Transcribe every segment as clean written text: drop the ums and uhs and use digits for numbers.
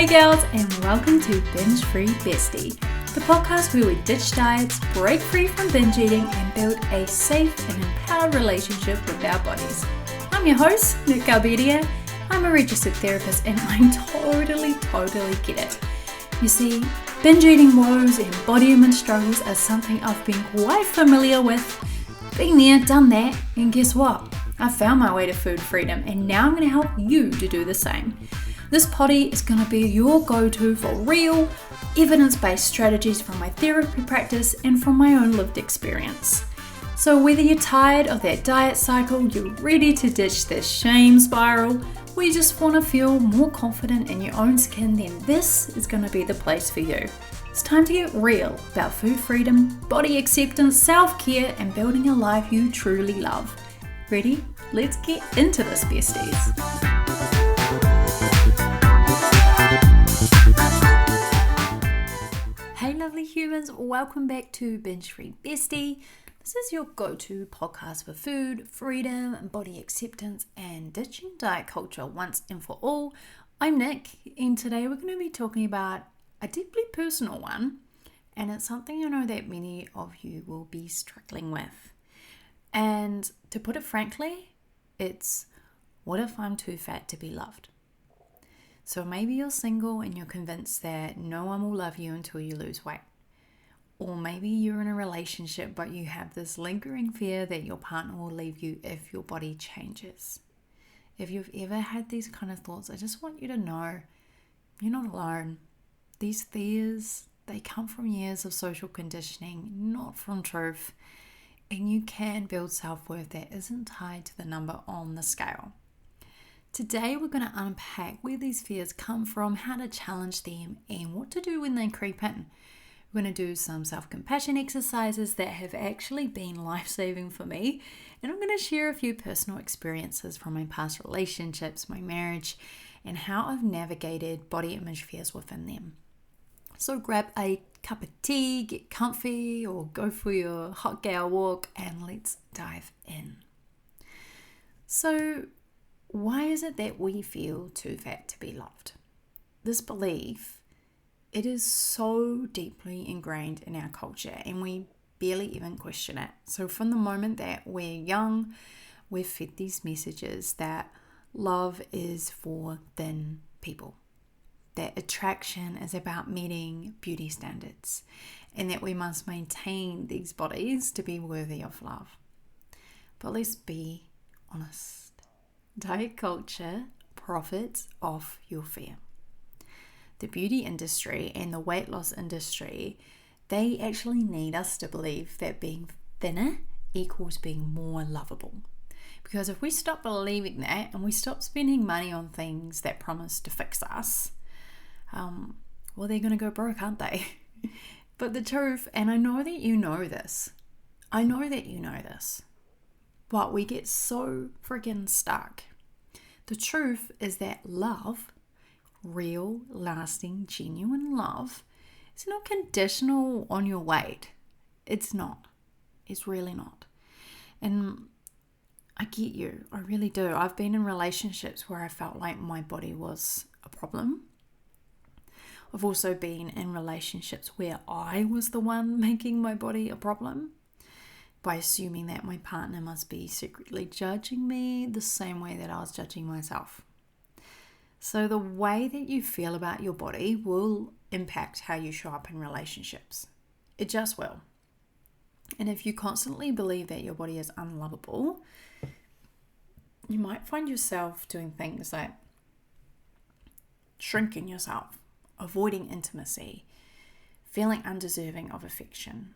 Hey girls, and welcome to Binge Free Bestie, the podcast where we ditch diets, break free from binge eating, and build a safe and empowered relationship with our bodies. I'm your host, Nick Galbedia. I'm a registered therapist and I totally get it. You see, binge eating woes and body image struggles are something I've been quite familiar with. Been there, done that, and guess what? I found my way to food freedom, and now I'm going to help you to do the same. This potty is going to be your go-to for real, evidence-based strategies from my therapy practice and from my own lived experience. So whether you're tired of that diet cycle, you're ready to ditch this shame spiral, or you just want to feel more confident in your own skin, then this is going to be the place for you. It's time to get real about food freedom, body acceptance, self-care, and building a life you truly love. Ready? Let's get into this, besties. Hey lovely humans, welcome back to Binge Free Bestie. This is your go-to podcast for food, freedom, and body acceptance and ditching diet culture once and for all. I'm Nick, and today we're going to be talking about a deeply personal one, and it's something I know that many of you will be struggling with. And to put it frankly, it's what if I'm too fat to be loved? So maybe you're single and you're convinced that no one will love you until you lose weight. Or maybe you're in a relationship but you have this lingering fear that your partner will leave you if your body changes. If you've ever had these kind of thoughts, I just want you to know you're not alone. These fears, they come from years of social conditioning, not from truth. And you can build self-worth that isn't tied to the number on the scale. Today we're going to unpack where these fears come from, how to challenge them, and what to do when they creep in. We're going to do some self-compassion exercises that have actually been life-saving for me, and I'm going to share a few personal experiences from my past relationships, my marriage, and how I've navigated body image fears within them. So grab a cup of tea, get comfy, or go for your hot gal walk, and let's dive in. So, why is it that we feel too fat to be loved? This belief, it is so deeply ingrained in our culture and we barely even question it. So from the moment that we're young, we're fed these messages that love is for thin people, that attraction is about meeting beauty standards, and that we must maintain these bodies to be worthy of love. But let's be honest. Diet culture profits off your fear. The beauty industry and the weight loss industry, they actually need us to believe that being thinner equals being more lovable. Because if we stop believing that and we stop spending money on things that promise to fix us, well, they're going to go broke, aren't they? But the truth, and I know that you know this, but we get so friggin' stuck. The truth is that love, real, lasting, genuine love, is not conditional on your weight. It's not. It's really not. And I get you. I really do. I've been in relationships where I felt like my body was a problem. I've also been in relationships where I was the one making my body a problem, by assuming that my partner must be secretly judging me the same way that I was judging myself. So the way that you feel about your body will impact how you show up in relationships. It just will. And if you constantly believe that your body is unlovable, you might find yourself doing things like shrinking yourself, avoiding intimacy, feeling undeserving of affection.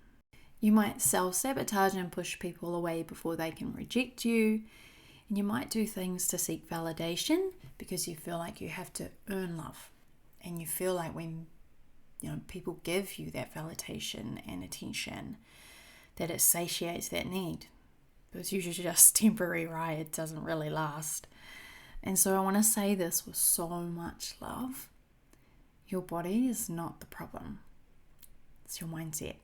You might self-sabotage and push people away before they can reject you. And you might do things to seek validation because you feel like you have to earn love. And you feel like when people give you that validation and attention, that it satiates that need. But it's usually just temporary, right? It doesn't really last. And so I want to say this with so much love. Your body is not the problem. It's your mindset.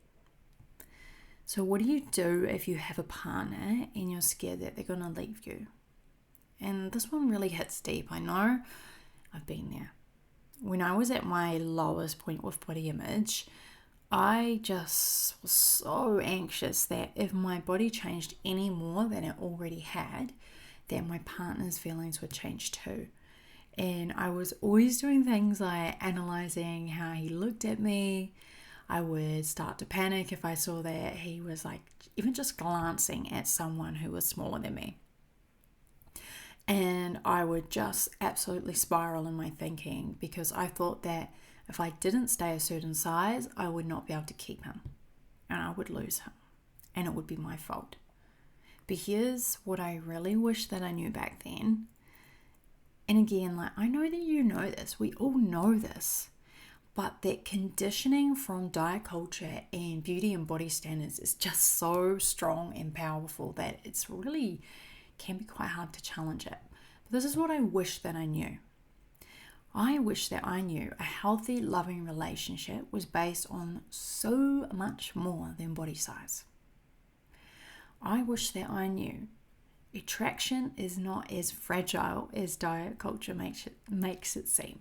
So what do you do if you have a partner and you're scared that they're going to leave you? And this one really hits deep. I know I've been there. when I was at my lowest point with body image, I just was so anxious that if my body changed any more than it already had, that my partner's feelings would change too. And I was always doing things like analyzing how he looked at me. I would start to panic if I saw that he was like even just glancing at someone who was smaller than me. And I would just absolutely spiral in my thinking because I thought that if I didn't stay a certain size, I would not be able to keep him and I would lose him and it would be my fault. But here's what I really wish that I knew back then. And again, like I know that you know this, we all know this, but that conditioning from diet culture and beauty and body standards is just so strong and powerful that it's really can be quite hard to challenge it. But this is what I wish that I knew. I wish that I knew a healthy, loving relationship was based on so much more than body size. I wish that I knew attraction is not as fragile as diet culture makes it seem.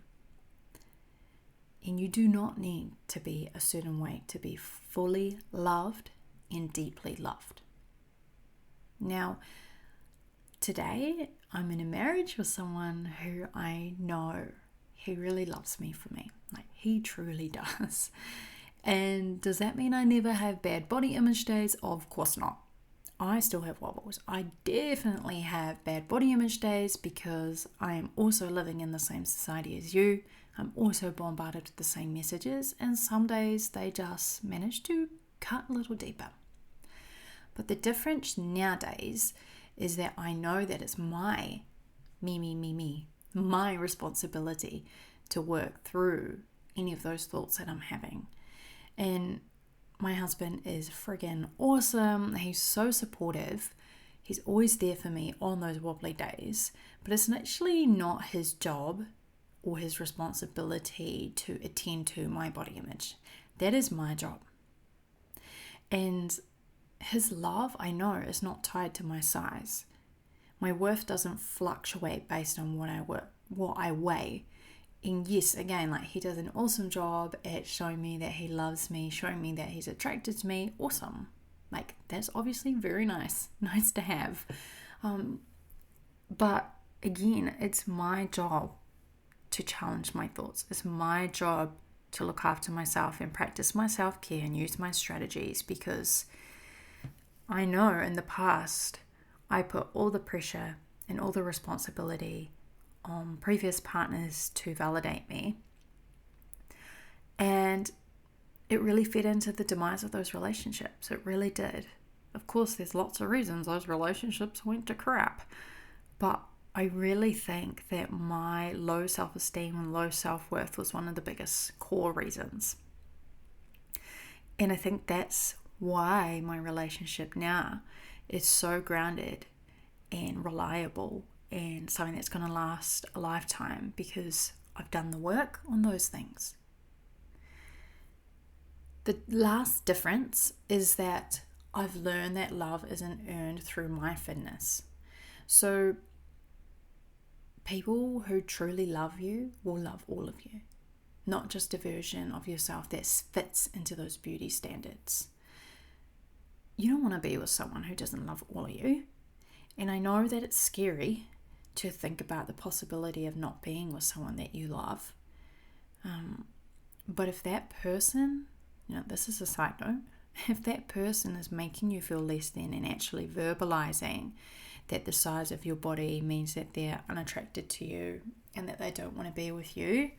And you do not need to be a certain way to be fully loved and deeply loved. Now, today, I'm in a marriage with someone who I know he really loves me for me. Like, he truly does. And does that mean I never have bad body image days? Of course not. I still have wobbles. I definitely have bad body image days because I am also living in the same society as you. I'm also bombarded with the same messages, and some days they just manage to cut a little deeper. But the difference nowadays is that I know that it's my my responsibility to work through any of those thoughts that I'm having. And my husband is friggin' awesome. He's so supportive. He's always there for me on those wobbly days. But it's actually not his job or his responsibility to attend to my body image. That is my job. And his love, I know, is not tied to my size. My worth doesn't fluctuate based on what I weigh. And yes, again, like he does an awesome job at showing me that he loves me, showing me that he's attracted to me. Awesome. Like that's obviously very nice to have. But again, it's my job to challenge my thoughts. It's my job to look after myself and practice my self-care and use my strategies, because I know in the past I put all the pressure and all the responsibility on previous partners to validate me, and it really fed into the demise of those relationships. It really did. Of course, there's lots of reasons those relationships went to crap, but I really think that my low self-esteem and low self-worth was one of the biggest core reasons. And I think that's why my relationship now is so grounded and reliable and something that's going to last a lifetime, because I've done the work on those things. The last difference is that I've learned that love isn't earned through my fitness. So people who truly love you will love all of you, not just a version of yourself that fits into those beauty standards. You don't want to be with someone who doesn't love all of you. And I know that it's scary to think about the possibility of not being with someone that you love. But if that person, this is a side note, if that person is making you feel less than and actually verbalizing that the size of your body means that they're unattracted to you and that they don't want to be with you,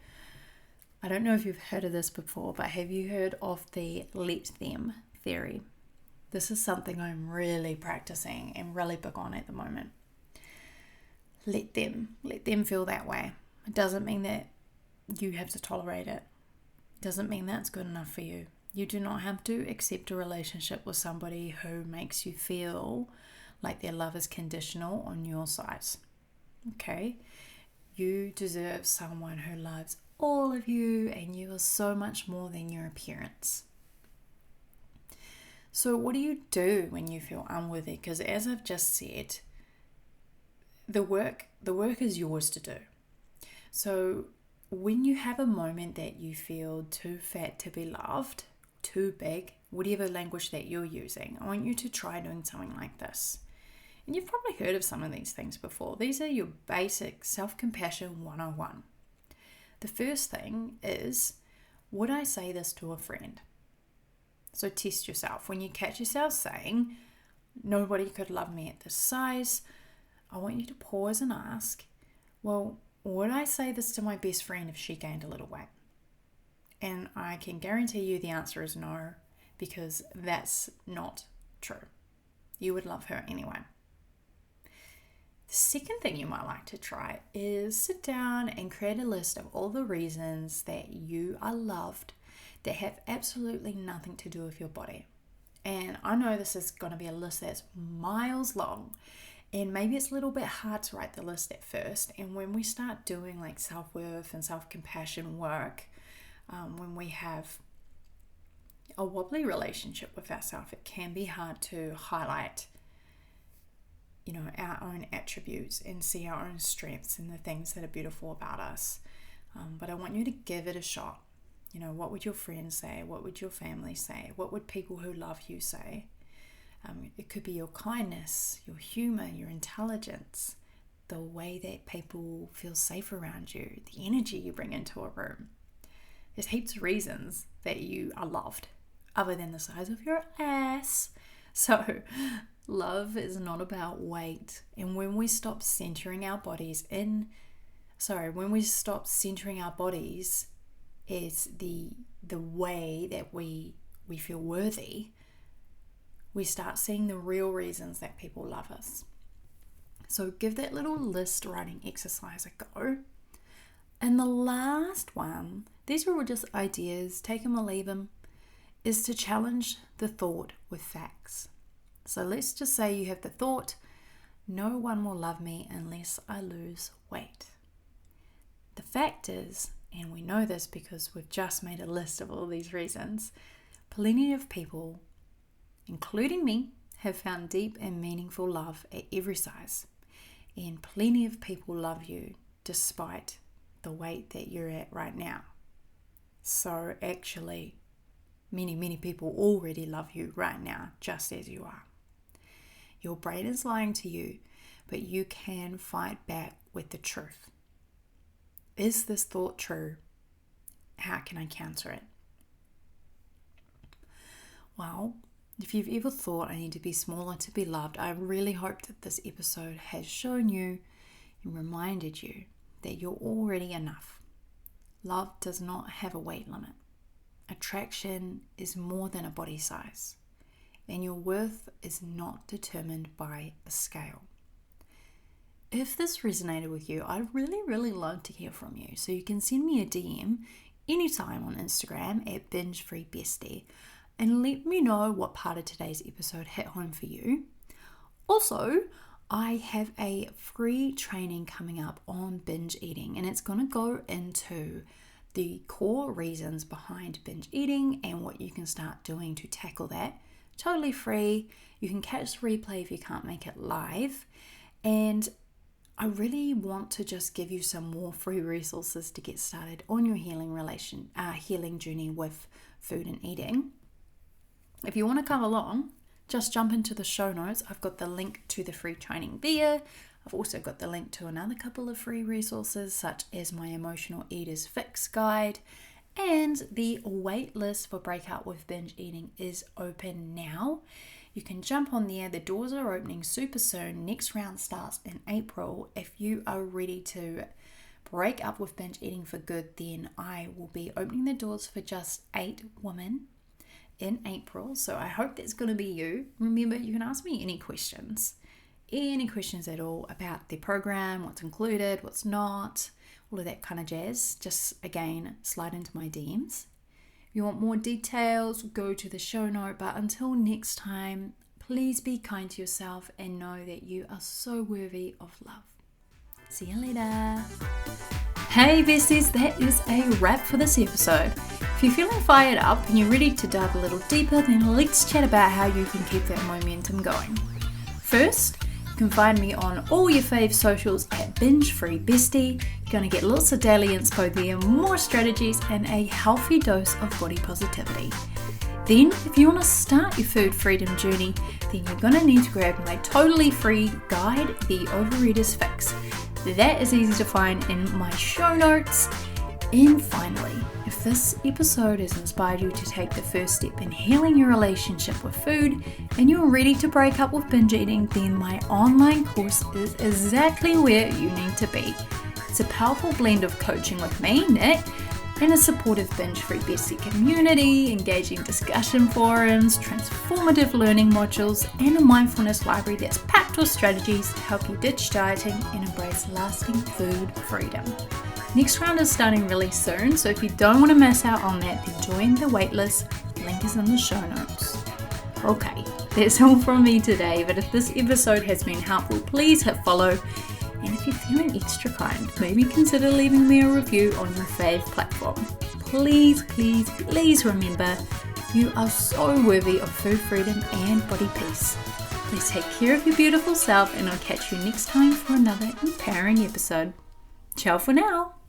I don't know if you've heard of this before, but have you heard of the let them theory? This is something I'm really practicing and really big on at the moment. Let them feel that way. It doesn't mean that you have to tolerate it. It doesn't mean that's good enough for you. You do not have to accept a relationship with somebody who makes you feel like their love is conditional on your size. Okay? You deserve someone who loves all of you, and you are so much more than your appearance. So what do you do when you feel unworthy? Because as I've just said, the work is yours to do. So when you have a moment that you feel too fat to be loved, too big, whatever language that you're using, I want you to try doing something like this. And you've probably heard of some of these things before. These are your basic self-compassion 101. The first thing is, would I say this to a friend? So test yourself. When you catch yourself saying, nobody could love me at this size, I want you to pause and ask, well, would I say this to my best friend if she gained a little weight? And I can guarantee you the answer is no, because that's not true. You would love her anyway. The second thing you might like to try is sit down and create a list of all the reasons that you are loved that have absolutely nothing to do with your body. And I know this is going to be a list that's miles long, and maybe it's a little bit hard to write the list at first. And when we start doing like self-worth and self-compassion work, when we have a wobbly relationship with ourselves, it can be hard to highlight, our own attributes and see our own strengths and the things that are beautiful about us. But I want you to give it a shot. What would your friends say? What would your family say? What would people who love you say? It could be your kindness, your humor, your intelligence, the way that people feel safe around you, the energy you bring into a room. There's heaps of reasons that you are loved other than the size of your ass. So love is not about weight. And when we stop centering our bodies as the way that we feel worthy, we start seeing the real reasons that people love us. So give that little list writing exercise a go. And the last one, these are all just ideas, take them or leave them, is to challenge the thought with facts. So let's just say you have the thought, no one will love me unless I lose weight. The fact is, and we know this because we've just made a list of all these reasons, plenty of people, including me, have found deep and meaningful love at every size. And plenty of people love you despite the weight that you're at right now. So actually, many people already love you right now, just as you are. Your brain is lying to you, but you can fight back with the truth. Is this thought true? How can I counter it? Well, if you've ever thought I need to be smaller to be loved, I really hope that this episode has shown you and reminded you that you're already enough. Love does not have a weight limit. Attraction is more than a body size, and your worth is not determined by a scale. If this resonated with you, I'd really love to hear from you. So you can send me a DM anytime on Instagram at BingeFreeBestie and let me know what part of today's episode hit home for you. Also, I have a free training coming up on binge eating, and it's going to go into the core reasons behind binge eating and what you can start doing to tackle that. Totally free. You can catch the replay if you can't make it live. And I really want to just give you some more free resources to get started on your healing journey with food and eating. If you want to come along, just jump into the show notes. I've got the link to the free training there. I've also got the link to another couple of free resources, such as my Emotional Eaters Fix Guide, and the wait list for Breakout with Binge Eating is open now. You can jump on there. The doors are opening super soon. Next round starts in April. If you are ready to break up with binge eating for good, then I will be opening the doors for just 8 women in April. So I hope that's going to be you. Remember, you can ask me any questions at all about the program, what's included, what's not, all of that kind of jazz. Just again, slide into my DMs. If you want more details, go to the show note. But until next time, please be kind to yourself and know that you are so worthy of love. See you later. Hey besties, that is a wrap for this episode. If you're feeling fired up and you're ready to dive a little deeper, then let's chat about how you can keep that momentum going. First, You can find me on all your fave socials at Binge Free Bestie. You're going to get lots of daily inspo there, more strategies, and a healthy dose of body positivity. Then, if you want to start your food freedom journey, then you're going to need to grab my totally free guide, The Overeater's Fix. That is easy to find in my show notes. And finally, if this episode has inspired you to take the first step in healing your relationship with food and you're ready to break up with binge eating, then my online course is exactly where you need to be. It's a powerful blend of coaching with me, Nick, and a supportive binge-free bestie community, engaging discussion forums, transformative learning modules, and a mindfulness library that's packed with strategies to help you ditch dieting and embrace lasting food freedom. Next round is starting really soon, so if you don't want to miss out on that, then join the waitlist. Link is in the show notes. Okay, that's all from me today, but if this episode has been helpful, please hit follow. And if you're feeling extra kind, maybe consider leaving me a review on your fave platform. Please, please, please remember, you are so worthy of food freedom and body peace. Please take care of your beautiful self, and I'll catch you next time for another empowering episode. Ciao for now.